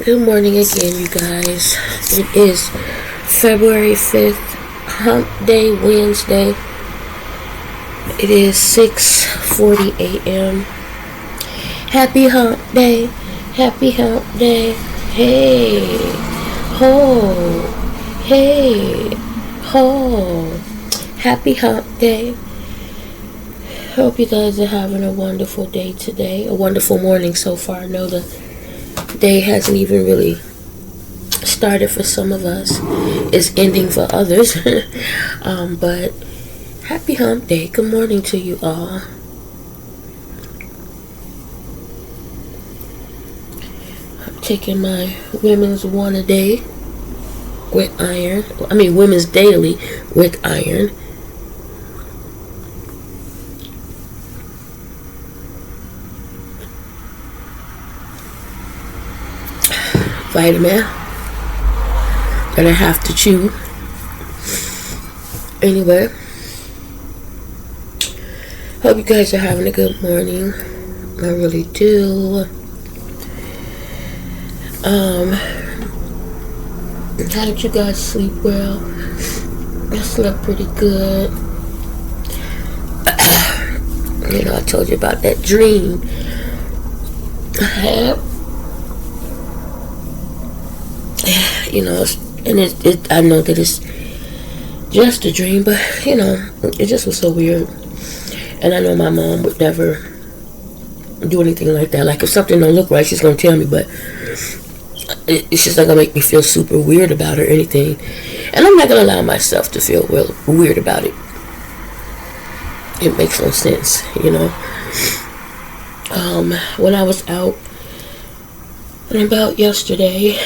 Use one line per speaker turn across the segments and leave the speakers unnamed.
Good morning again, you guys. It is February 5th, Hump Day, Wednesday. It is 6:40 a.m. Happy Hump Day. Happy Hump Day. Hey. Ho. Hey. Ho. Happy Hump Day. Hope you guys are having a wonderful day today. A wonderful morning so far. I know the day hasn't even really started for some of us. It's ending for others. But happy hump day. Good morning to you all. I'm taking my women's one a day with iron. Women's daily with iron. Vitamin that I have to chew. Anyway, hope you guys are having a good morning. I really do. How did you guys sleep? Well, I slept pretty good. I told you about that dream I had. And I know that it's just a dream, but it just was so weird. And I know my mom would never do anything like that. Like, if something don't look right, she's gonna tell me, but it's just not gonna make me feel super weird about it or anything. And I'm not gonna allow myself to feel weird about it. It makes no sense, When I was out and about yesterday,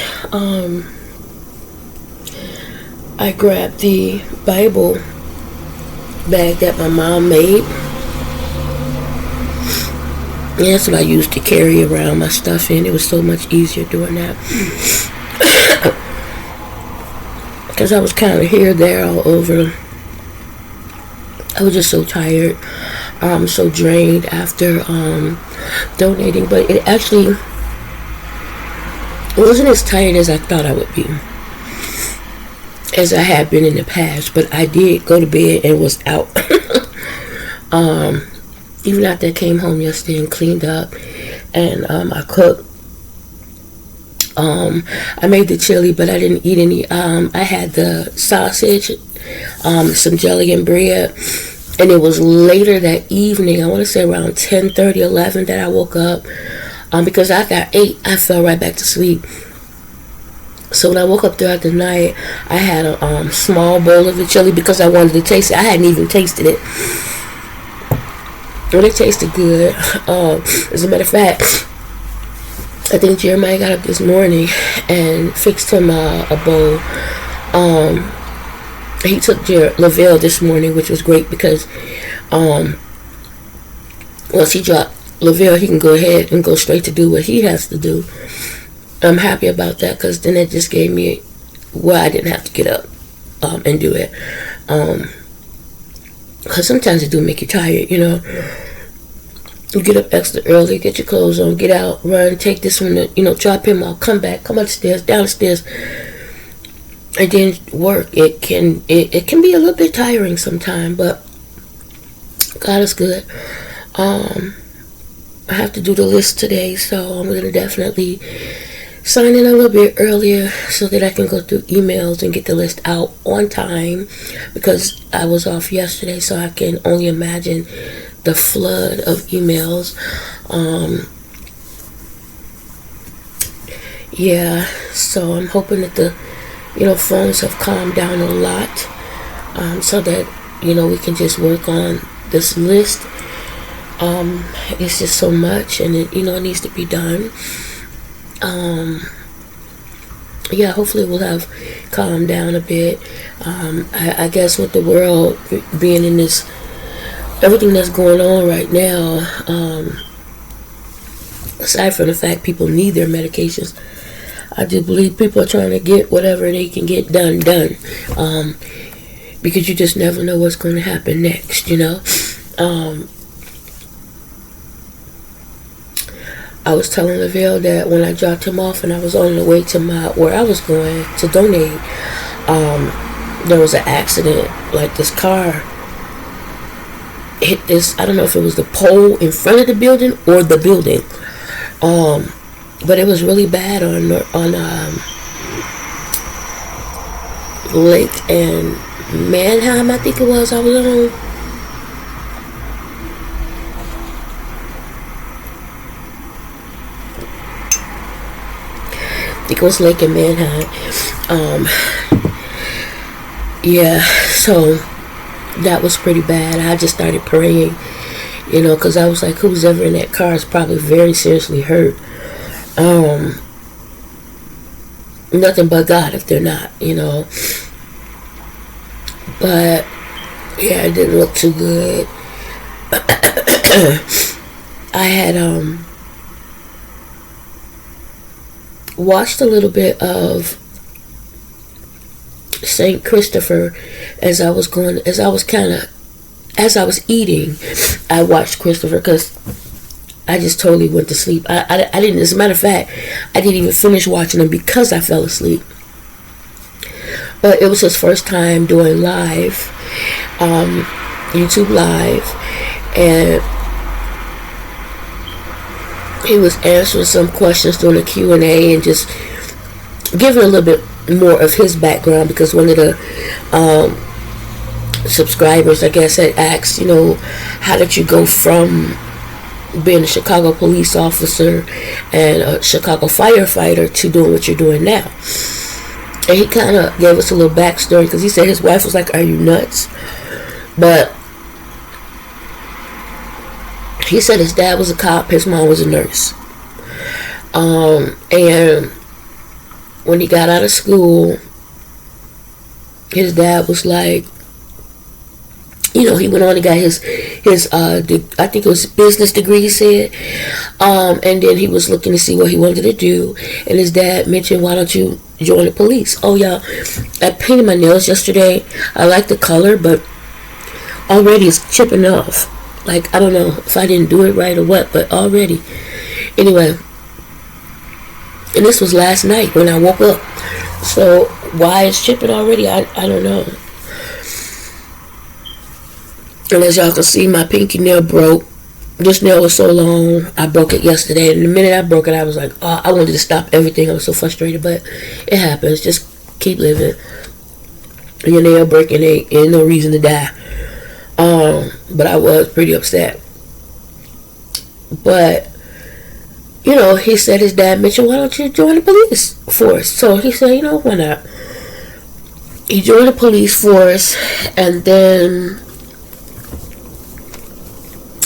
I grabbed the Bible bag that my mom made. And that's what I used to carry around my stuff in. It was so much easier doing that. Because I was kind of here, there, all over. I was just so tired. So drained after donating. But it actually wasn't as tired as I thought I would be, as I had been in the past. But I did go to bed and was out. Even after I came home yesterday and cleaned up, and I cooked. I made the chili, but I didn't eat any. I had the sausage, some jelly and bread, and it was later that evening, I want to say around 10:30, 11, that I woke up. Because after I ate, I fell right back to sleep. So when I woke up throughout the night, I had a small bowl of the chili because I wanted to taste it. I hadn't even tasted it. And it tasted good. As a matter of fact, I think Jeremiah got up this morning and fixed him a bowl. He took Lavelle this morning, which was great because once he dropped Lavelle, he can go ahead and go straight to do what he has to do. I'm happy about that because then it just gave me I didn't have to get up and do it. Because sometimes it do make you tired, You get up extra early, get your clothes on, get out, run, take this one, drop him off, come back, come upstairs, downstairs, and then work. It can be a little bit tiring sometimes, but God is good. I have to do the list today, so I'm going to definitely sign in a little bit earlier so that I can go through emails and get the list out on time, because I was off yesterday, so I can only imagine the flood of emails. So I'm hoping that the phones have calmed down a lot, so that we can just work on this list. It's just so much, and it needs to be done. Hopefully we'll have calmed down a bit. I guess with the world being in this, everything that's going on right now, aside from the fact people need their medications, I do believe people are trying to get whatever they can get done. Because you just never know what's going to happen next, I was telling Lavelle that when I dropped him off and I was on the way to where I was going to donate, there was an accident. Like this car hit this, I don't know if it was the pole in front of the building or the building. But it was really bad on Lake and Manheim, I think it was. I was on. I think it was Lake and Manheim. Yeah, so that was pretty bad. I just started praying, because I was like, who's ever in that car is probably very seriously hurt. Nothing but God if they're not, But yeah, it didn't look too good. I had watched a little bit of Saint Christopher as I was eating. I watched Christopher because I just totally went to sleep. I didn't, as a matter of fact, I didn't even finish watching him because I fell asleep. But it was his first time doing live, YouTube live, and he was answering some questions during the Q&A and just giving a little bit more of his background, because one of the subscribers, I guess, had asked, how did you go from being a Chicago police officer and a Chicago firefighter to doing what you're doing now? And he kind of gave us a little backstory, because he said his wife was like, are you nuts? But he said his dad was a cop, his mom was a nurse. And when he got out of school, his dad was like, he went on and got his I think it was business degree, he said. And then he was looking to see what he wanted to do. And his dad mentioned, why don't you join the police? Oh, y'all, I painted my nails yesterday. I like the color, but already it's chipping off. Like, I don't know if I didn't do it right or what, but already. Anyway, and this was last night when I woke up. So why it's chipping already, I don't know. And as y'all can see, my pinky nail broke. This nail was so long, I broke it yesterday. And the minute I broke it, I was like, oh, I wanted to stop everything. I was so frustrated, but it happens. Just keep living. Your nail breaking ain't no reason to die. But I was pretty upset. But, he said his dad mentioned, why don't you join the police force? So he said, why not? He joined the police force, and then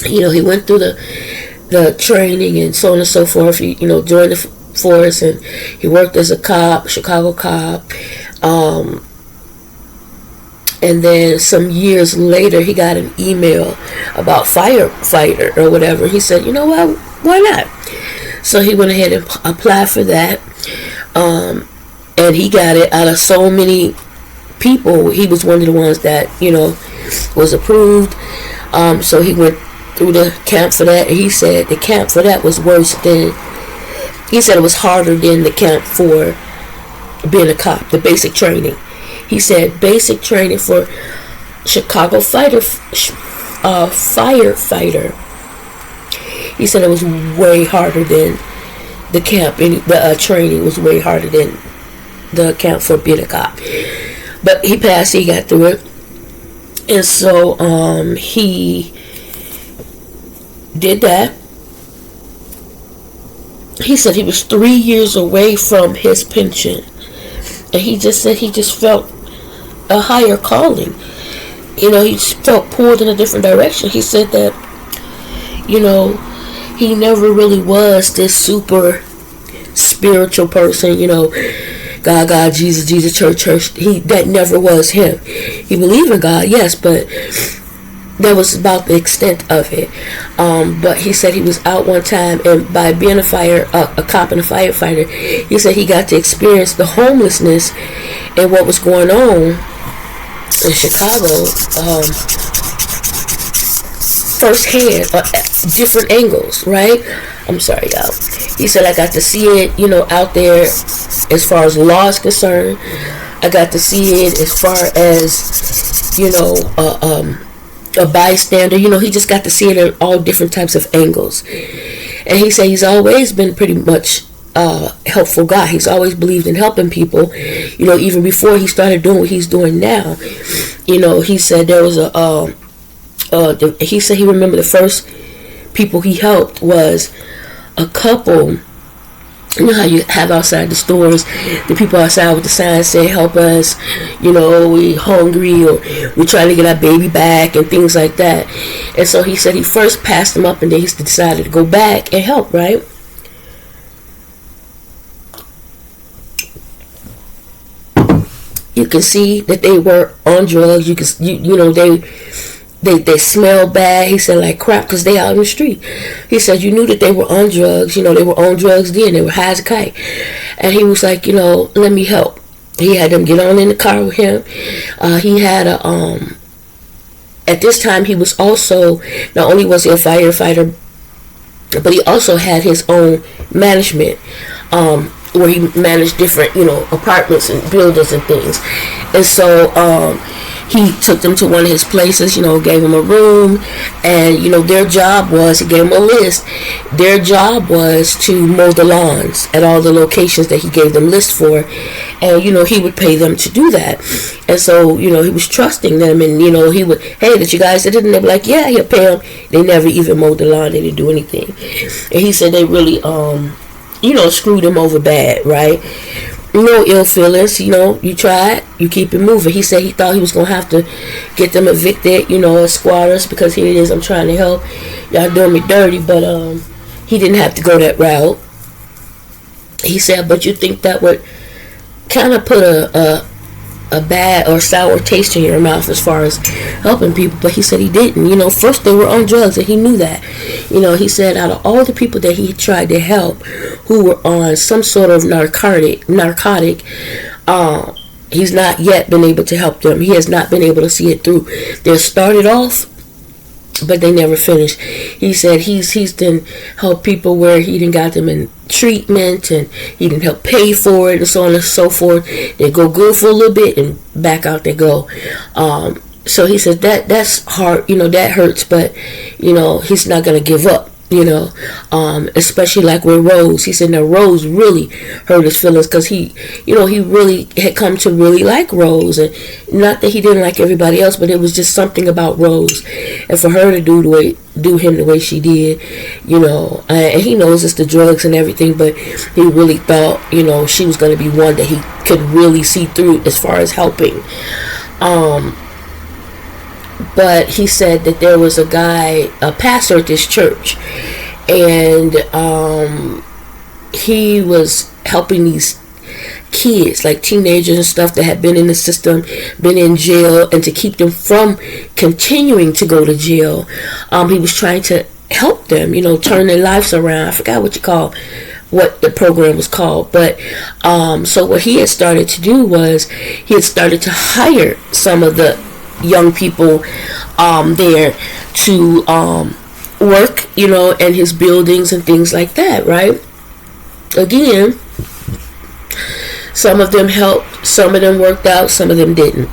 he went through the training and so on and so forth. He, joined the force, and he worked as a cop, Chicago cop. And then some years later, he got an email about firefighter or whatever. He said, you know what, why not? So he went ahead and applied for that. And he got it out of so many people. He was one of the ones that, was approved. So he went through the camp for that, and he said the camp for that was worse than, he said it was harder than the camp for being a cop, the basic training. He said basic training for Chicago firefighter, he said it was way harder than the camp, and the training was way harder than the camp for being a cop. But he passed, he got through it. And so he did that. He said he was 3 years away from his pension, and he just said he just felt a higher calling. He felt pulled in a different direction. He said that, he never really was this super spiritual person, God, Jesus, church. That never was him. He believed in God, yes, but that was about the extent of it. But he said he was out one time, and by being a cop and a firefighter, he said he got to experience the homelessness and what was going on in Chicago. firsthand, different angles, right? I'm sorry, y'all. He said, I got to see it, out there as far as law is concerned. I got to see it as far as, a bystander. He just got to see it at all different types of angles. And he said he's always been pretty much helpful guy. He's always believed in helping people, even before he started doing what he's doing now. He said there was he said he remembered the first people he helped was a couple. You know how you have outside the stores, the people outside with the signs say, help us, we hungry, or we trying to get our baby back, and things like that. And so he said he first passed them up, and then he decided to go back and help, right? You can see that they were on drugs. You can, they smell bad. He said, like crap, because they out in the street. He said you knew that they were on drugs. They were on drugs then. They were high as a kite. And he was like, let me help. He had them get on in the car with him. He had at this time he was also, not only was he a firefighter, but he also had his own management, where he managed different, apartments and buildings and things. And so he took them to one of his places, gave them a room, and, their job was, he gave them a list. Their job was to mow the lawns at all the locations that he gave them lists for, and, he would pay them to do that. And so, he was trusting them, and, he would, hey, did you guys did it? And they were like, yeah, he'll pay them. They never even mowed the lawn. They didn't do anything. And he said they really, screwed him over bad, right? No ill feelings, you tried, you keep it moving. He said he thought he was going to have to get them evicted, as squatters, because here it is, I'm trying to help. Y'all doing me dirty, but he didn't have to go that route. He said, but you think that would kind of put a bad or sour taste in your mouth as far as helping people, but he said he didn't. First they were on drugs, and he knew that. He said out of all the people that he tried to help who were on some sort of narcotic, he's not yet been able to help them. He has not been able to see it through. They started off, but they never finished. He said he's done help people where he done got them in treatment, and he didn't help pay for it, and so on and so forth. They go good for a little bit, and back out they go. So he said that's hard, that hurts, but he's not gonna give up. Especially like with Rose. He said now Rose really hurt his feelings, because he really had come to really like Rose, and not that he didn't like everybody else, but it was just something about Rose, and for her to do him the way she did, and he knows it's the drugs and everything, but he really thought, she was going to be one that he could really see through as far as helping. But he said that there was a pastor at this church, and he was helping these kids, like teenagers and stuff, that had been in the system, been in jail, and to keep them from continuing to go to jail. He was trying to help them, turn their lives around. I forgot what the program was called, but so what he had started to do was he had started to hire some of the young people there to work, in his buildings and things like that, right? Again, some of them helped, some of them worked out, some of them didn't.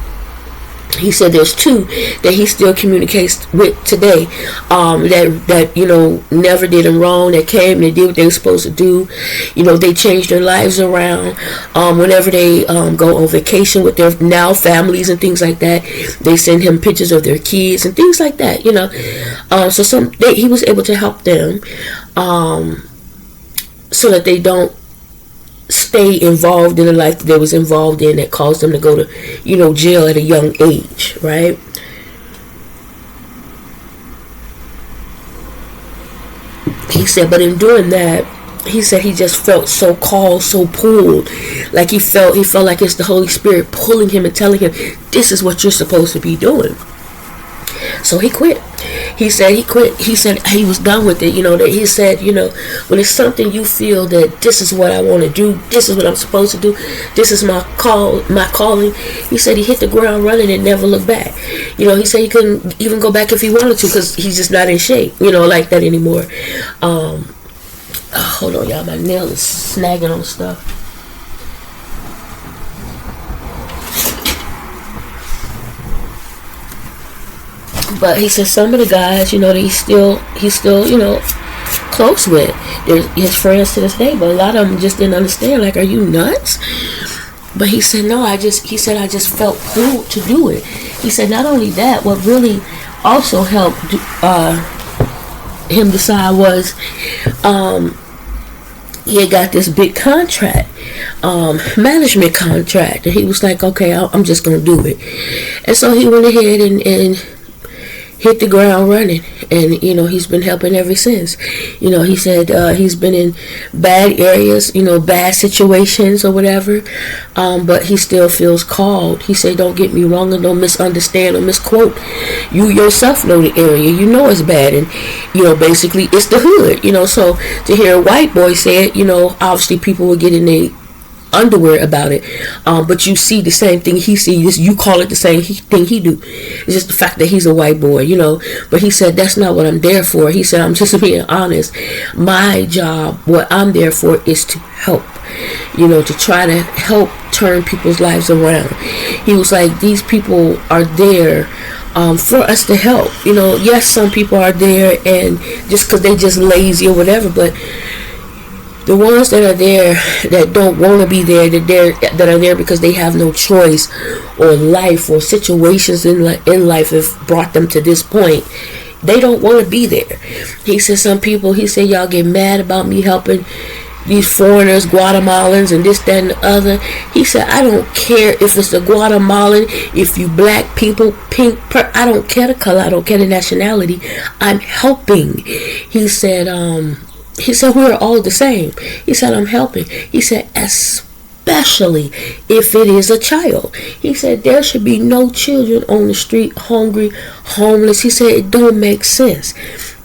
He said there's two that he still communicates with today, that never did him wrong, that came and they did what they were supposed to do. They changed their lives around. Whenever they go on vacation with their now families and things like that, they send him pictures of their kids and things like that. So he was able to help them, so that they don't stay involved in the life that they was involved in that caused them to go to, jail at a young age, right? He said, but in doing that, he said he just felt so called, so pulled, like he felt like it's the Holy Spirit pulling him and telling him, this is what you're supposed to be doing. So he quit. He said he quit. He said he was done with it. That he said, when it's something you feel that this is what I want to do, this is what I'm supposed to do, this is my calling. He said he hit the ground running and never looked back. He said he couldn't even go back if he wanted to because he's just not in shape, like that anymore. Hold on, y'all. My nail is snagging on stuff. But he said some of the guys, that he's still, close with. They're his friends to this day, but a lot of them just didn't understand. Like, are you nuts? But he said, no, I just felt cool to do it. He said, not only that, what really also helped him decide was he had got this big contract, management contract, and he was like, okay, I'm just gonna do it. And so he went ahead and hit the ground running, and he's been helping ever since. He said he's been in bad areas, bad situations or whatever, but he still feels called. He said, don't get me wrong and don't misunderstand or misquote. You yourself know the area, it's bad, and basically it's the hood. So to hear a white boy say it, obviously people will get in their underwear about it, but you see the same thing he sees. You call it the same thing he do. It's just the fact that he's a white boy, but he said that's not what I'm there for. He said, I'm just being honest. My job, what I'm there for, is to help, to try to help turn people's lives around. He was like, these people are there for us to help. Yes, some people are there and just because they just lazy or whatever, but the ones that are there that don't want to be there, that are there because they have no choice, or life or situations in life have brought them to this point, they don't want to be there. He said some people, y'all get mad about me helping these foreigners, Guatemalans, and this, that, and the other. He said, I don't care if it's a Guatemalan, if you black people, pink, I don't care the color, I don't care the nationality. I'm helping. He said, we're all the same. He said, I'm helping. He said, especially if it is a child. He said, there should be no children on the street, hungry, homeless. He said, it don't make sense.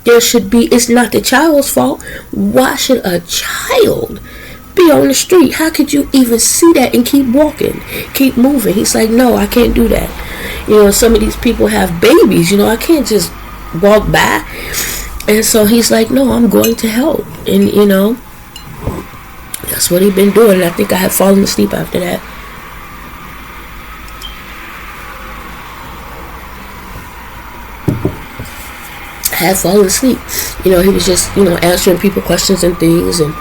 It's not the child's fault. Why should a child be on the street? How could you even see that and keep walking, keep moving? He's like, no, I can't do that. Some of these people have babies. I can't just walk by. And so he's like, no, I'm going to help. And, that's what he's been doing. And I think I had fallen asleep after that. I had fallen asleep. He was just, answering people questions and things. And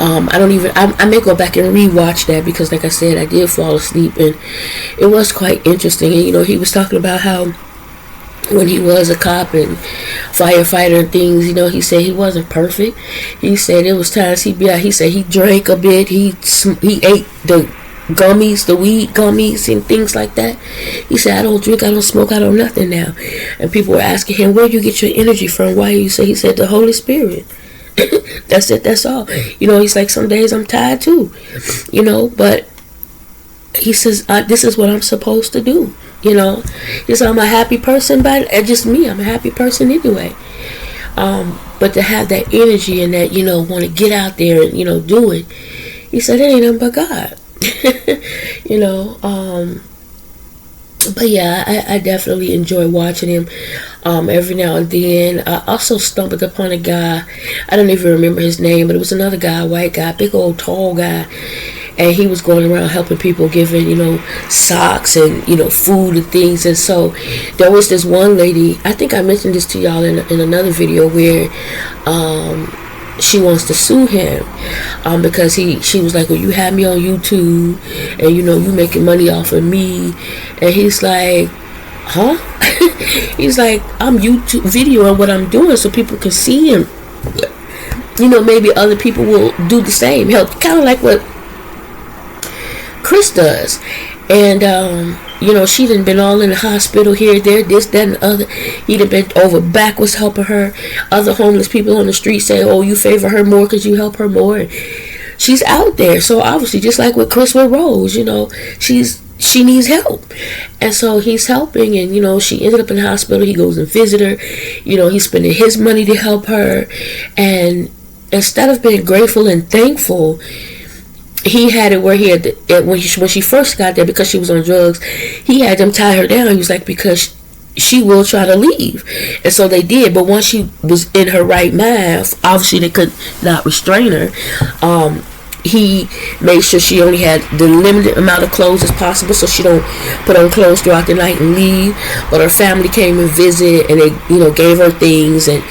I may go back and rewatch that because, like I said, I did fall asleep. And it was quite interesting. And, he was talking about how when he was a cop and firefighter and things, he said he wasn't perfect. He said it was times he'd be out. He said he drank a bit. He ate the gummies, the weed gummies and things like that. He said, I don't drink, I don't smoke, I don't nothing now. And people were asking him, where do you get your energy from? Why you say? He said, the Holy Spirit. That's it, that's all. He's like, some days I'm tired too. But he says, this is what I'm supposed to do. He said, I'm a happy person, but just me, I'm a happy person anyway. But to have that energy and that, want to get out there and, do it, he said, it ain't nothing but God. But yeah, I definitely enjoy watching him every now and then. I also stumbled upon a guy, I don't even remember his name, but it was another guy, white guy, big old tall guy. And he was going around helping people, giving, socks and, food and things. And so there was this one lady, I think I mentioned this to y'all in another video, where she wants to sue him because she was like, well, you have me on YouTube and, you making money off of me. And he's like, huh? He's like, I'm YouTube videoing what I'm doing so people can see him. Maybe other people will do the same. Help, kind of like what Chris does. And she done been all in the hospital here, there, this, that, and the other. He done been over backwards helping her. Other homeless people on the street say, oh, you favor her more because you help her more. And she's out there. So obviously, just like with Chris with Rose, she's she needs help. And so he's helping, and she ended up in the hospital. He goes and visit her. He's spending his money to help her, and instead of being grateful and thankful, he had it where he had when she first got there, because she was on drugs, he had them tie her down. He was like, because she will try to leave. And so they did, but once she was in her right mind, obviously they could not restrain her. He made sure she only had the limited amount of clothes as possible, so she don't put on clothes throughout the night and leave. But her family came and visited, and they gave her things. And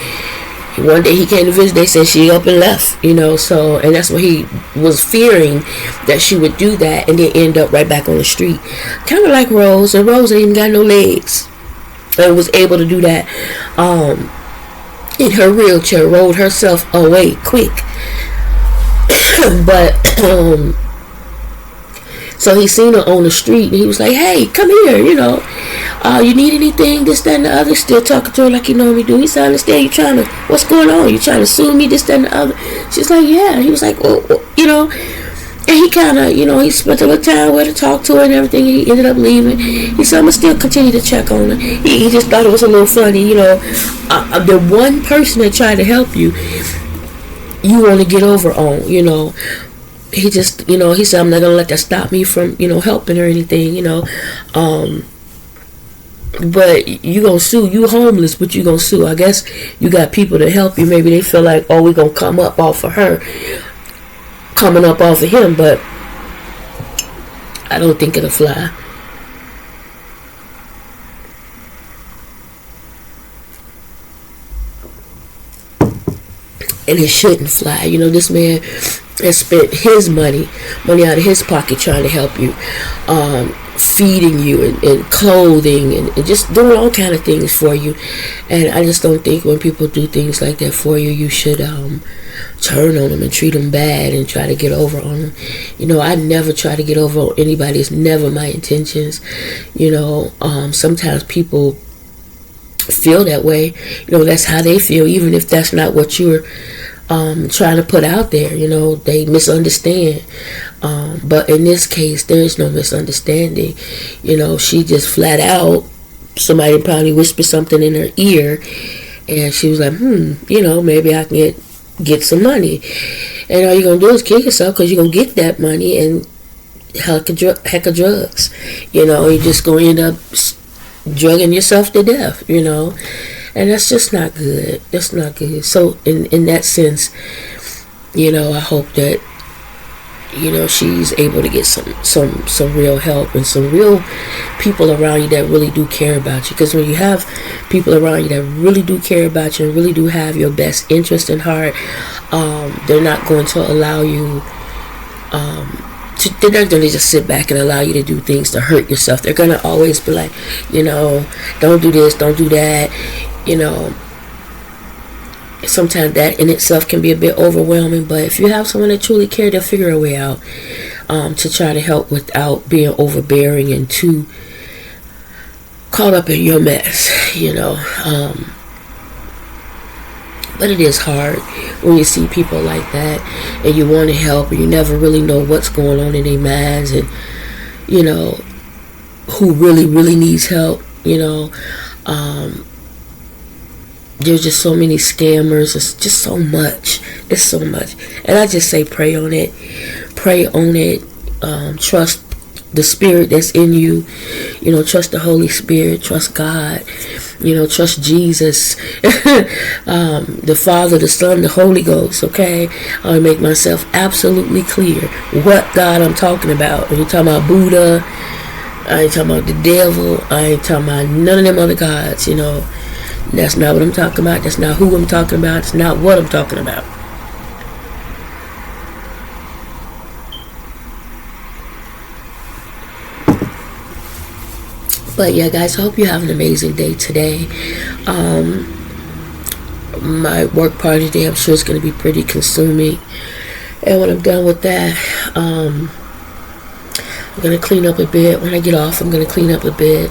one day he came to visit, they said she up and left, so, and that's what he was fearing, that she would do that and then end up right back on the street, kind of like Rose. And Rose ain't even got no legs, and was able to do that in her wheelchair, rolled herself away quick. But so he seen her on the street, and he was like, hey, come here, you need anything, this, that, and the other. Still talking to her like you normally do. He said, I understand, you trying to, what's going on? You trying to sue me, this, that, and the other? She's like, yeah. He was like, and he kind of, he spent a little time with her, talked to her and everything. He ended up leaving. He said, I'm going to still continue to check on her. He just thought it was a little funny, the one person that tried to help you, you want to get over on, he just, he said, I'm not going to let that stop me from, helping or anything, but you gonna sue. You homeless, but you gonna sue. I guess you got people to help you. Maybe they feel like, oh, we gonna come up off of her, coming up off of him, but I don't think it'll fly. And it shouldn't fly. This man has spent his money out of his pocket trying to help you, feeding you and clothing and just doing all kind of things for you. And I just don't think when people do things like that for you, you should turn on them and treat them bad and try to get over on them. I never try to get over on anybody. It's never my intentions. Sometimes people feel that way. That's how they feel, even if that's not what you're trying to put out there. They misunderstand. But in this case, there is no misunderstanding. She just flat out, somebody probably whispered something in her ear, and she was like, maybe I can get some money. And all you're going to do is kill yourself, because you're going to get that money and heck of drugs. You're just going to end up drugging yourself to death, and that's just not good. That's not good. So in that sense, I hope that she's able to get some real help and some real people around you that really do care about you. Because when you have people around you that really do care about you and really do have your best interest in heart, they're not going to allow you they're not going to just sit back and allow you to do things to hurt yourself. They're going to always be like, don't do this, don't do that. Sometimes that in itself can be a bit overwhelming, but if you have someone that truly cares, they'll figure a way out to try to help without being overbearing and too caught up in your mess. But it is hard when you see people like that and you want to help and you never really know what's going on in their minds and, who really, really needs help, There's just so many scammers. It's just so much. It's so much. And I just say pray on it. Pray on it. Trust the spirit that's in you. Trust the Holy Spirit. Trust God. Trust Jesus. The Father, the Son, the Holy Ghost. Okay? I'll make myself absolutely clear what God I'm talking about. When you're talking about Buddha, I ain't talking about the devil. I ain't talking about none of them other gods, That's not what I'm talking about. That's not who I'm talking about. It's not what I'm talking about. But yeah, guys, I hope you have an amazing day today. My work party today, I'm sure it's going to be pretty consuming. And when I'm done with that, I'm going to clean up a bit. When I get off, I'm going to clean up a bit.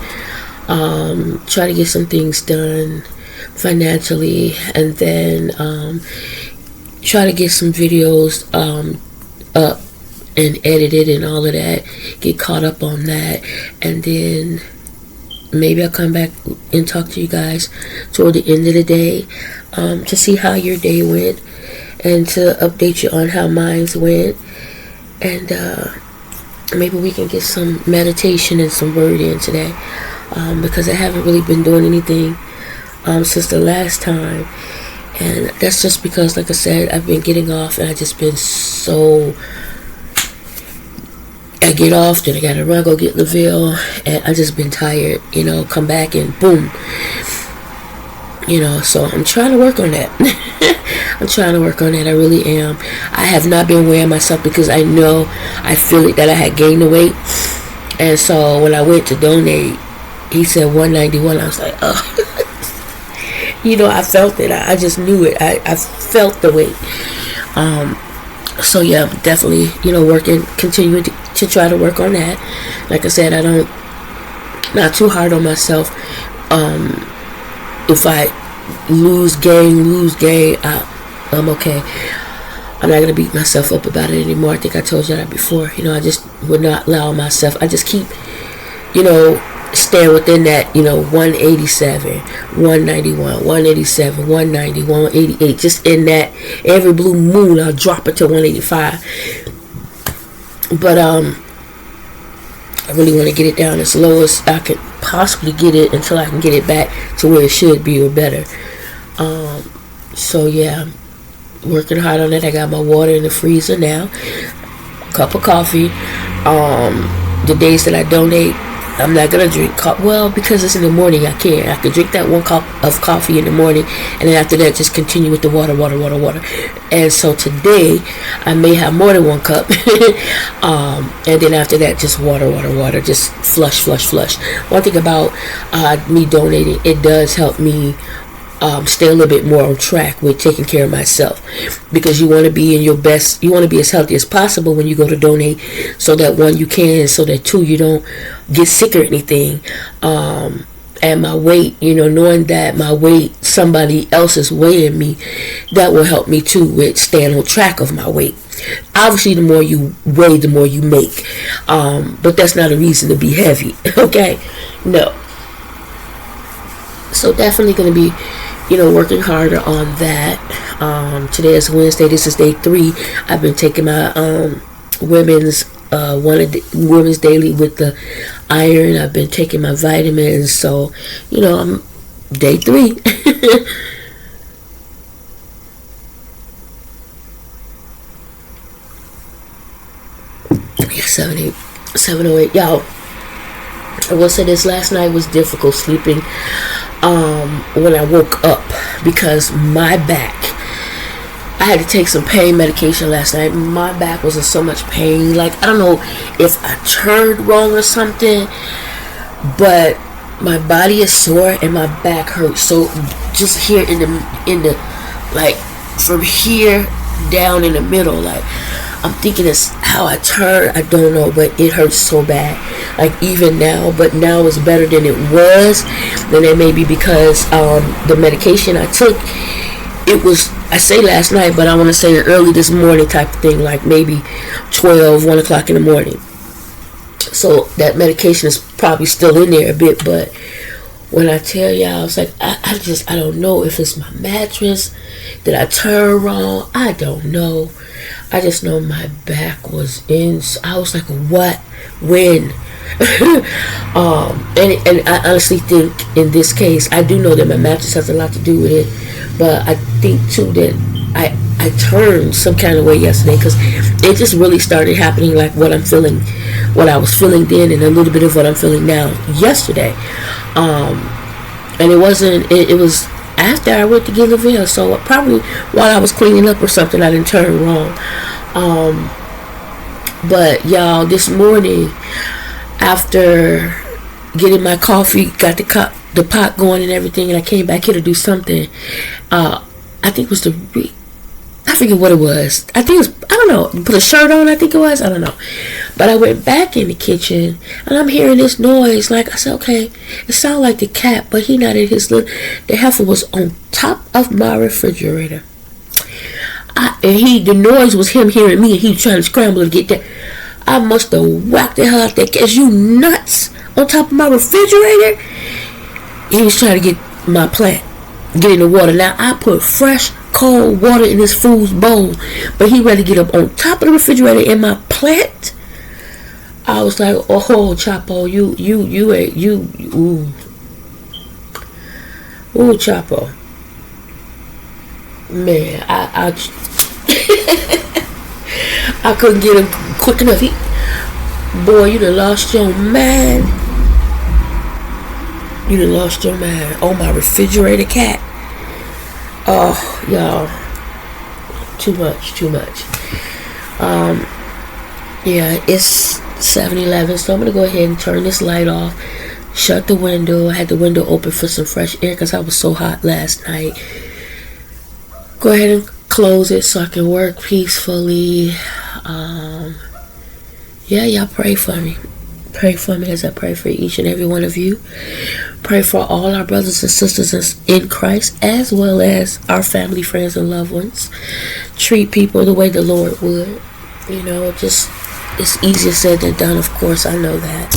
Try to get some things done financially, and then try to get some videos up and edit it and all of that, get caught up on that, and then maybe I'll come back and talk to you guys toward the end of the day, to see how your day went and to update you on how mine went, and maybe we can get some meditation and some word in today, because I haven't really been doing anything since the last time, and that's just because, like I said, I've been getting off, and I just been so, I get off, then I gotta run, go get LaVille, and I just been tired, come back and boom, so I'm trying to work on that. I'm trying to work on that, I really am. I have not been weighing myself because I know, I feel it that I had gained the weight, and so when I went to donate, he said 191, I was like, oh. I felt it, I just knew it, I felt the weight, so yeah, definitely, working, continuing to try to work on that. Like I said, not too hard on myself. If I lose, gain, I'm okay. I'm not going to beat myself up about it anymore. I think I told you that before. I just would not allow myself. I just keep, staying within that, 187, 191, 187, 190, 188. Just in that, every blue moon, I'll drop it to 185. But, I really want to get it down as low as I could possibly get it until I can get it back to where it should be or better. So yeah, I'm working hard on it. I got my water in the freezer now, cup of coffee. The days that I donate, I'm not gonna drink because it's in the morning. I could drink that 1 cup of coffee in the morning, and then after that just continue with the water. And so today I may have more than 1 cup, and then after that just water, just flush. One thing about me donating, it does help me stay a little bit more on track with taking care of myself, because you want to be in your best, you want to be as healthy as possible when you go to donate, so that 1, you can, so that 2, you don't get sick or anything. And my weight, knowing that my weight, somebody else is weighing me, that will help me too with staying on track of my weight. Obviously, the more you weigh, the more you make, but that's not a reason to be heavy. Okay, no. So definitely going to be, working harder on that. Today is Wednesday. This is day 3. I've been taking my women's daily with the iron. I've been taking my vitamins. So, I'm day 3. 708. Y'all, I will say this, last night was difficult sleeping when I woke up, because my back, I had to take some pain medication last night. My back was in so much pain. Like, I don't know if I turned wrong or something, but my body is sore and my back hurts. So just here in the like from here down in the middle, like, I'm thinking it's how I turn, I don't know, but it hurts so bad. Like, even now, but now it's better than it was. Then it may be because the medication I took, it was, I say last night, but I want to say early this morning type of thing, like maybe 1 o'clock in the morning. So that medication is probably still in there a bit, but when I tell y'all, I was like, I don't know if it's my mattress. Did I turn wrong? I don't know. I just know my back was in. I was like, what? When? And I honestly think in this case, I do know that my mattress has a lot to do with it, but I think too that I turned some kind of way yesterday, because it just really started happening, like what I'm feeling, what I was feeling then, and a little bit of what I'm feeling now yesterday. And it wasn't, it was after I went to get LaVille, so probably while I was cleaning up or something, I didn't turn wrong. But y'all, this morning, after getting my coffee, got the pot going and everything, and I came back here to do something, I think it was I forget what it was. I think it was, I don't know, put a shirt on, I think it was, I don't know. But I went back in the kitchen, and I'm hearing this noise. Like, I said, okay, it sounded like the cat, but he not in his the heifer was on top of my refrigerator. The noise was him hearing me, and he was trying to scramble to get there. I must have whacked the hell out that cat. You nuts? On top of my refrigerator? He was trying to get my plant, get in the water. Now, I put fresh, cold water in this fool's bowl, but he ready to get up on top of the refrigerator in my plant. I was like, oh, Chapo, you, ooh, Chapo. Man, I I couldn't get him quick enough. Boy, you done lost your mind. You done lost your mind. Oh, my refrigerator cat. Oh, y'all. Too much. Yeah, it's 7-Eleven, so I'm going to go ahead and turn this light off. Shut the window. I had the window open for some fresh air because I was so hot last night. Go ahead and close it so I can work peacefully. Yeah, y'all pray for me. Pray for me as I pray for each and every one of you. Pray for all our brothers and sisters in Christ, as well as our family, friends, and loved ones. Treat people the way the Lord would. You know, just, it's easier said than done, of course, I know that.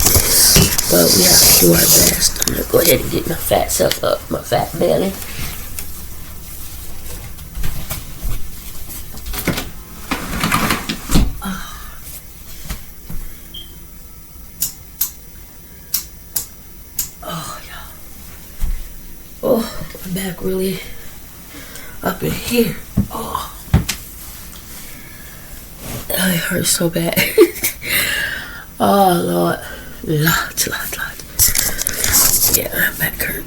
But we have to do our best. I'm going to go ahead and get my fat self up, my fat belly. Oh, my back really up in here. Oh, it hurts so bad. Oh, Lord. Lot. Yeah, my back hurt.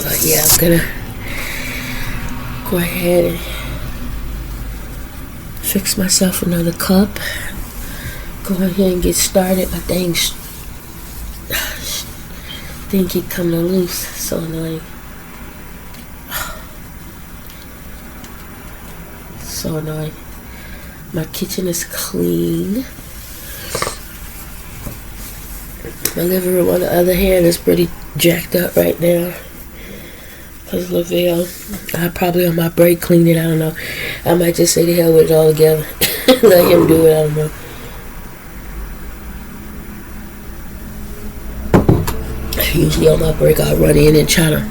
But yeah, I'm gonna go ahead and fix myself another cup. Go ahead and get started. My things keep coming loose. So annoying. So annoying. My kitchen is clean. My living room, on the other hand, is pretty jacked up right now. Because Lavelle, I probably on my break cleaned it. I don't know. I might just say the hell with it all together. Let him do it. I don't know. Usually on my break, I'll run in and try to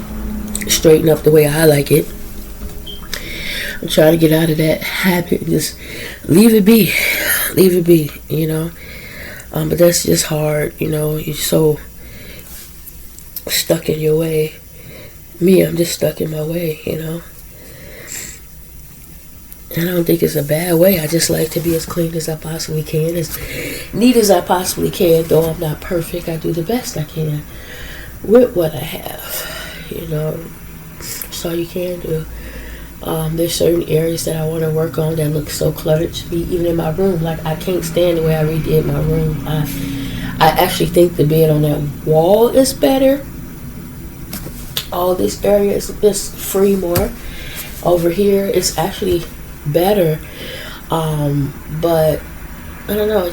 straighten up the way I like it. I'm trying to get out of that habit. Just leave it be, you know. But that's just hard, you know. You're so stuck in your way. Me, I'm just stuck in my way, you know. And I don't think it's a bad way. I just like to be as clean as I possibly can, as neat as I possibly can. Though I'm not perfect, I do the best I can with what I have, you know. That's all you can do. There's certain areas that I want to work on that look so cluttered to me, even in my room. Like, I can't stand the way I redid my room. I actually think the bed on that wall is better. All this area is just free more. Over here, it's actually better. But I don't know. I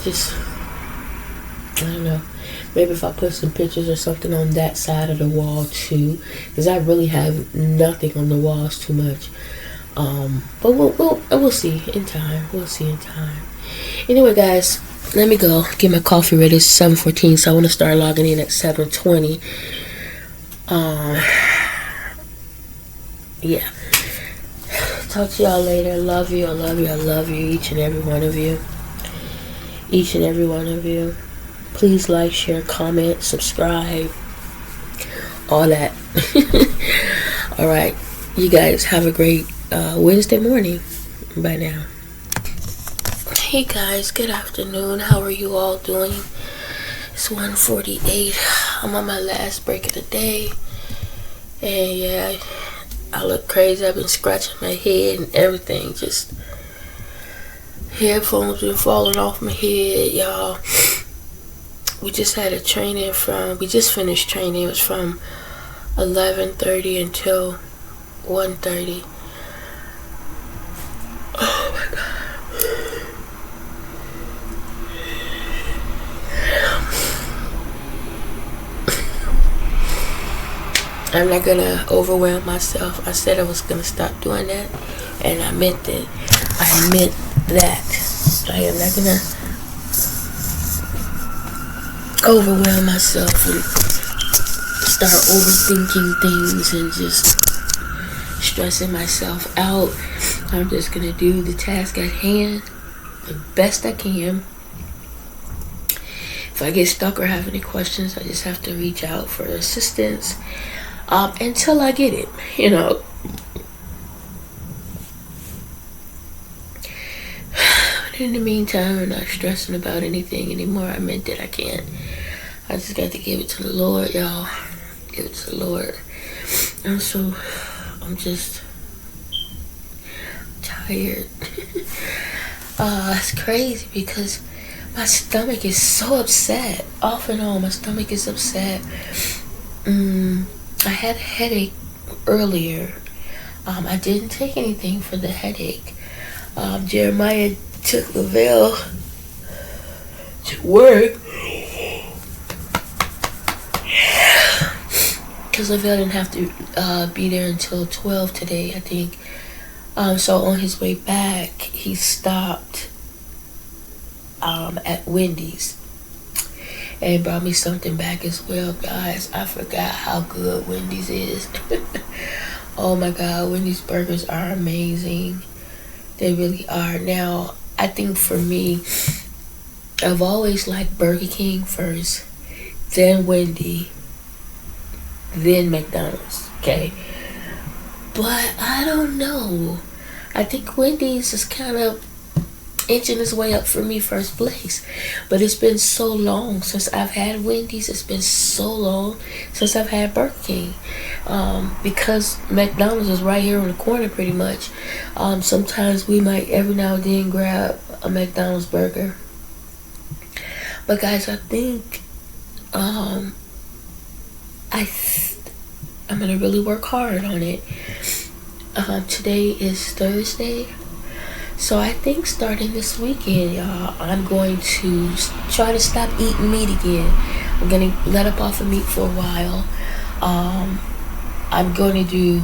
don't know. Maybe if I put some pictures or something on that side of the wall too, because I really have nothing on the walls too much. But we'll see in time. We'll see in time. Anyway, guys, let me go get my coffee ready. It's 7:14, so I want to start logging in at 7:20. Yeah. Talk to y'all later. Love you. I love you. I love you. Each and every one of you. Each and every one of you. Please like, share, comment, subscribe, all that. All right. You guys have a great Wednesday morning. Bye now. Hey guys, good afternoon. How are you all doing? It's 1:48. I'm on my last break of the day. And yeah, I look crazy. I've been scratching my head and everything. Just headphones been falling off my head, y'all. We just had a training we just finished training. It was from 11:30 until 1:30. Oh my God. I'm not gonna overwhelm myself. I said I was gonna stop doing that, and I meant it. I meant that. I am not gonna overwhelm myself and start overthinking things and just stressing myself out. I'm just gonna do the task at hand the best I can. If I get stuck or have any questions, I just have to reach out for assistance until I get it, you know. But in the meantime, I'm not stressing about anything anymore. I meant that I can't. I just got to give it to the Lord, y'all. Give it to the Lord. I'm just tired. It's crazy because my stomach is so upset. Off and on, my stomach is upset. I had a headache earlier. I didn't take anything for the headache. Jeremiah took Lavelle to work because Lavelle didn't have to be there until 12 today, I think. So on his way back, he stopped at Wendy's and brought me something back as well, guys. I forgot how good Wendy's is. Oh my God, Wendy's burgers are amazing. They really are. Now, I think for me, I've always liked Burger King first, then Wendy, then McDonald's, okay? But I don't know. I think Wendy's is kind of inching its way up for me first place. But it's been so long since I've had Wendy's. It's been so long since I've had Burger King. Because McDonald's is right here on the corner pretty much. Sometimes we might every now and then grab a McDonald's burger. But guys, I think I'm gonna really work hard on it. Today is Thursday, so I think starting this weekend, y'all, I'm going to try to stop eating meat again. I'm gonna let up off of meat for a while. I'm going to do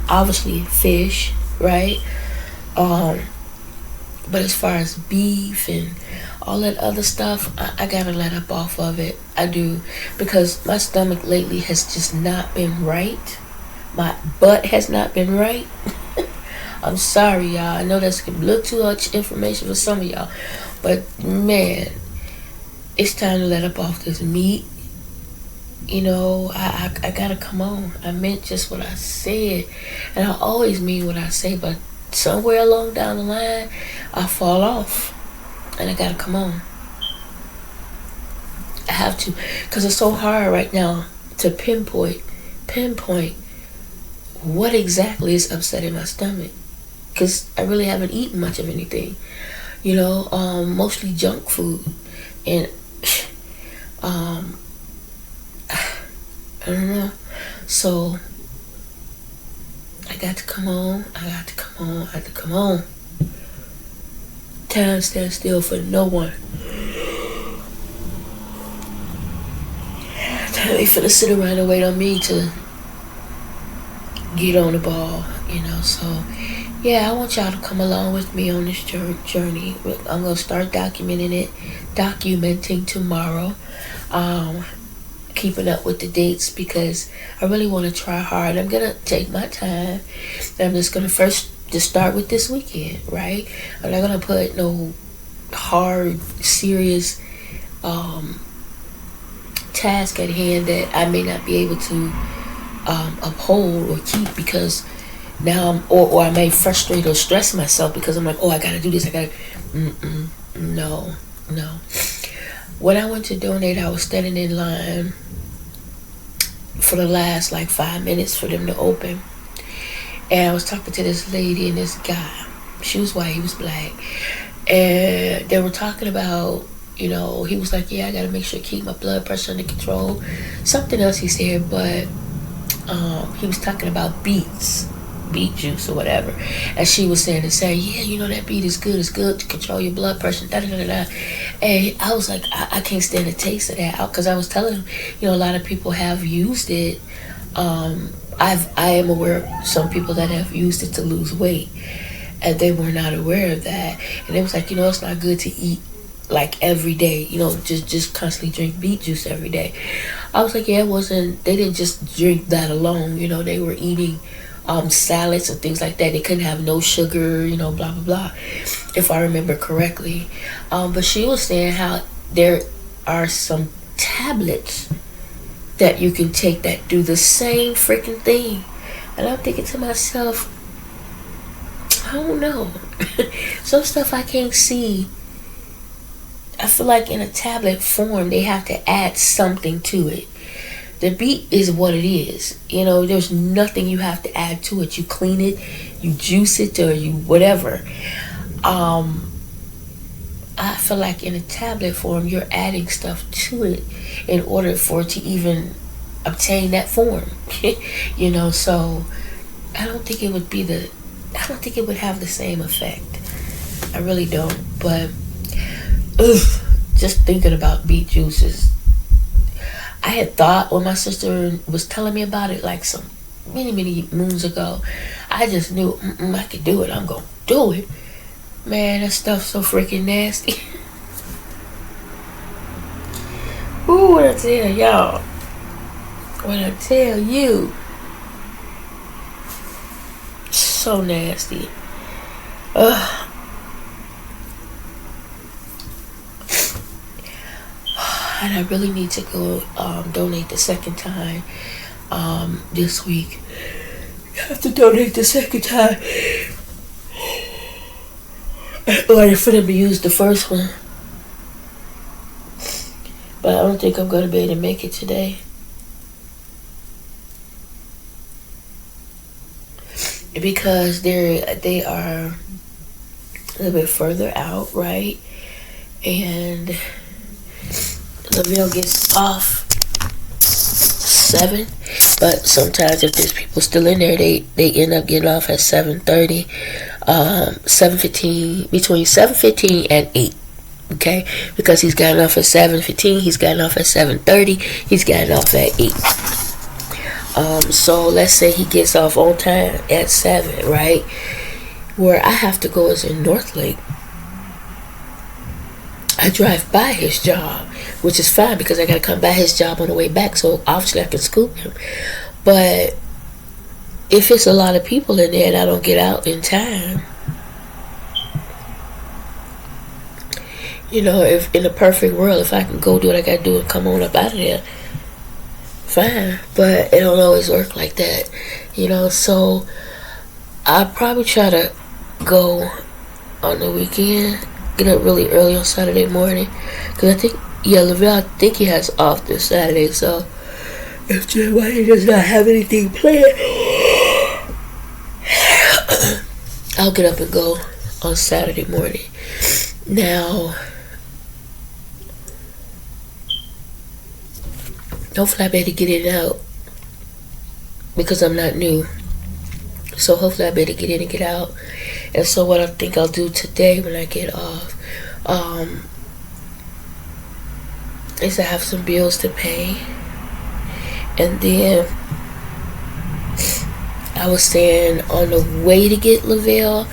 obviously fish, right? But as far as beef and all that other stuff, I gotta let up off of it. I do, because my stomach lately has just not been right. My butt has not been right. I'm sorry, y'all. I know that's a little too much information for some of y'all, but man, it's time to let up off this meat. You know, I gotta come on. I meant just what I said, and I always mean what I say, but somewhere along down the line, I fall off, and I gotta come on. I have to, because it's so hard right now to pinpoint what exactly is upsetting my stomach, because I really haven't eaten much of anything, you know, mostly junk food, and I don't know. So I got to come on. I had to come on. Time stands still for no one. They finna sit around and wait on me to get on the ball, you know. So yeah, I want y'all to come along with me on this journey. I'm gonna start documenting tomorrow. Keeping up with the dates, because I really want to try hard. I'm gonna take my time. I'm just gonna first just start with this weekend, right? I'm not gonna put no hard, serious task at hand that I may not be able to uphold or keep, because now or I may frustrate or stress myself because I'm like, oh, I gotta do this. No. When I went to donate, I was standing in line for the last 5 minutes for them to open, and I was talking to this lady and this guy. She was white, he was black, and they were talking about, you know, he was like, yeah, I gotta make sure to keep my blood pressure under control. Something else he said, but he was talking about beet juice or whatever, and she was saying yeah, you know, that beet is good, it's good to control your blood pressure, and I was like, I can't stand the taste of that, because I was telling him, you know, a lot of people have used it I am aware of some people that have used it to lose weight, and they were not aware of that. And it was like, it's not good to eat like every day, just constantly drink beet juice every day. I was like, yeah, it wasn't. They didn't just drink that alone. They were eating salads and things like that. They couldn't have no sugar, blah blah blah, if I remember correctly. But she was saying how there are some tablets that you can take that do the same freaking thing. And I'm thinking to myself, I don't know. Some stuff I can't see. I feel like in a tablet form, they have to add something to it. The beet is what it is. There's nothing you have to add to it. You clean it, you juice it, or you whatever. I feel like in a tablet form, you're adding stuff to it in order for it to even obtain that form. So I don't think it would have the same effect. I really don't. But just thinking about beet juices, I had thought when my sister was telling me about it, like some many moons ago, I just knew I could do it. I'm gonna do it. Man, that stuff's so freaking nasty. Ooh, what I tell y'all. What I tell you. So nasty. Ugh. And I really need to go donate the second time this week. I have to donate the second time. Or for them to use the first one. But I don't think I'm going to be able to make it today. Because they are a little bit further out, right? And Lavelle gets off 7. But sometimes if there's people still in there, they end up getting off at 7:30. 7:15, between 7:15 and 8. Okay, because he's gotten off at 7:15, he's gotten off at 7:30, he's gotten off at 8. So let's say he gets off on time at 7, right? Where I have to go is in North Lake. I drive by his job, which is fine because I gotta come by his job on the way back, so obviously I can scoop him. But if it's a lot of people in there and I don't get out in time, if in a perfect world, if I can go do what I gotta do and come on up out of there, fine. But it don't always work like that, so I'll probably try to go on the weekend, get up really early on Saturday morning, because I think, Lavelle, I think he has off this Saturday, so if Jeremiah does not have anything planned, I'll get up and go on Saturday morning. Now, hopefully I'll be able to get it out because I'm not new. So hopefully I'll be able to get in and get out. And so what I think I'll do today when I get off is I have some bills to pay. And then I was saying on the way to get Lavelle,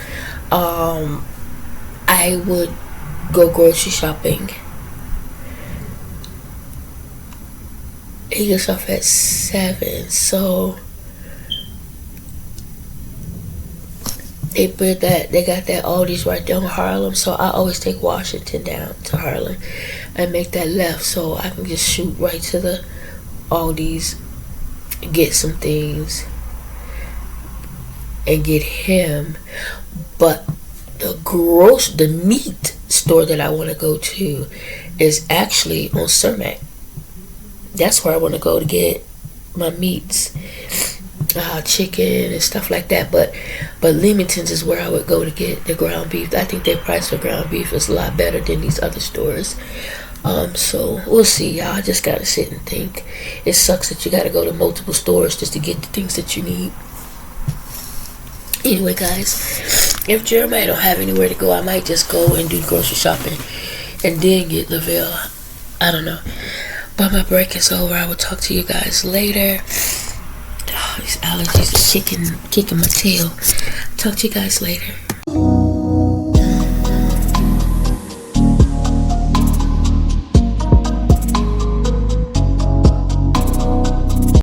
I would go grocery shopping. He gets off at 7, so they got that Aldi's right down Harlem, so I always take Washington down to Harlem and make that left so I can just shoot right to the Aldi's, get some things and get him. But the meat store that I want to go to is actually on Cermak. That's where I want to go to get my meats, chicken and stuff like that. But Leamington's is where I would go to get the ground beef. I think their price for ground beef is a lot better than these other stores. So we'll see, y'all. I just gotta sit and think. It sucks that you gotta go to multiple stores just to get the things that you need. Anyway, guys, if Jeremiah don't have anywhere to go, I might just go and do grocery shopping and then get Lavelle. I don't know. But my break is over. I will talk to you guys later. These allergies are kicking my tail. Talk to you guys later.